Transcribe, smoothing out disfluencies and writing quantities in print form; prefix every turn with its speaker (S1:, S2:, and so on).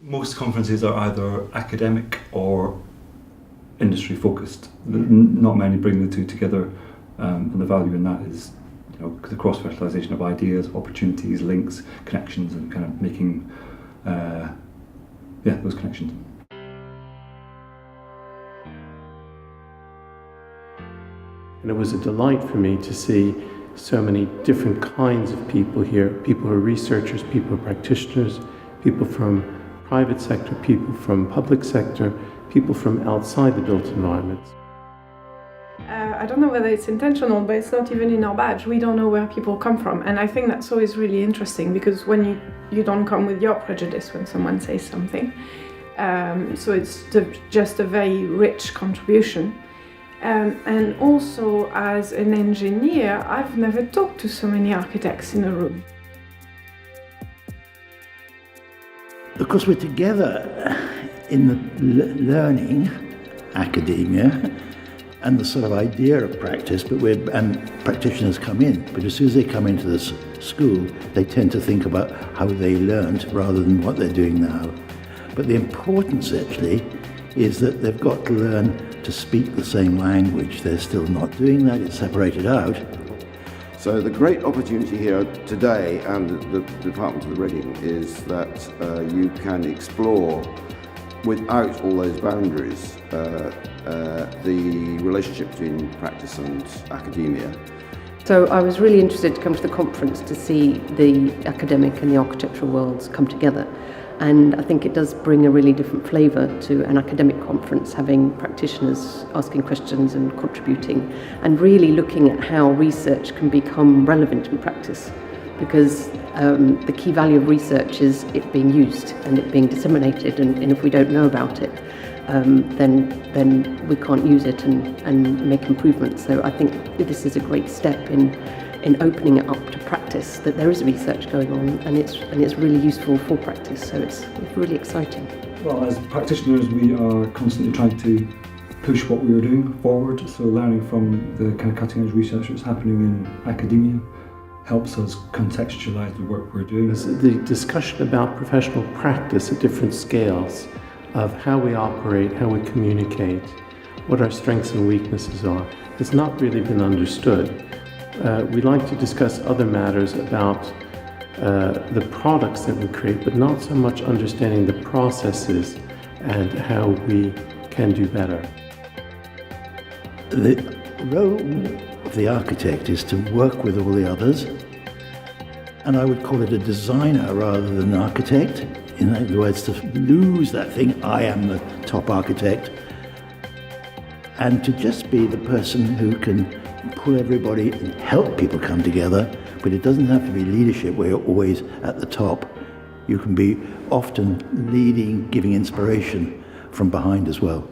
S1: Most conferences are either academic or industry focused. Not many bring the two together, and the value in that is, the cross-fertilisation of ideas, opportunities, links, connections, and kind of making those connections.
S2: And it was a delight for me to see so many different kinds of people here, people who are researchers, people who are practitioners, people from private sector, people from public sector, people from outside the built environment.
S3: I don't know whether it's intentional, but it's not even in our badge. We don't know where people come from, and I think that's always really interesting, because when you don't come with your prejudice when someone says something. So it's just a very rich contribution. And also, as an engineer, I've never talked to so many architects in a room.
S4: Of course, we're together in the learning, academia, and the sort of idea of practice, and practitioners come in. But as soon as they come into this school, they tend to think about how they learned rather than what they're doing now. But the importance actually is that they've got to learn to speak the same language. They're still not doing that, it's separated out.
S5: So the great opportunity here today and the Department of the Reading is that you can explore, without all those boundaries, the relationship between practice and academia.
S6: So I was really interested to come to the conference to see the academic and the architectural worlds come together. And I think it does bring a really different flavour to an academic conference, having practitioners asking questions and contributing, and really looking at how research can become relevant in practice. Because the key value of research is it being used and it being disseminated, and if we don't know about it, then we can't use it and make improvements. So I think this is a great step in opening it up to practice, that there is research going on and it's really useful for practice, so it's really exciting.
S1: Well, as practitioners, we are constantly trying to push what we are doing forward, so learning from the kind of cutting edge research that's happening in academia helps us contextualise the work we're doing.
S2: The discussion about professional practice at different scales of how we operate, how we communicate, what our strengths and weaknesses are, has not really been understood. We like to discuss other matters about the products that we create, but not so much understanding the processes and how we can do better.
S4: The role of the architect is to work with all the others, and I would call it a designer rather than an architect. In other words, to lose that thing, I am the top architect, and to just be the person who can pull everybody and help people come together. But it doesn't have to be leadership where you're always at the top. You can be often leading, giving inspiration from behind as well.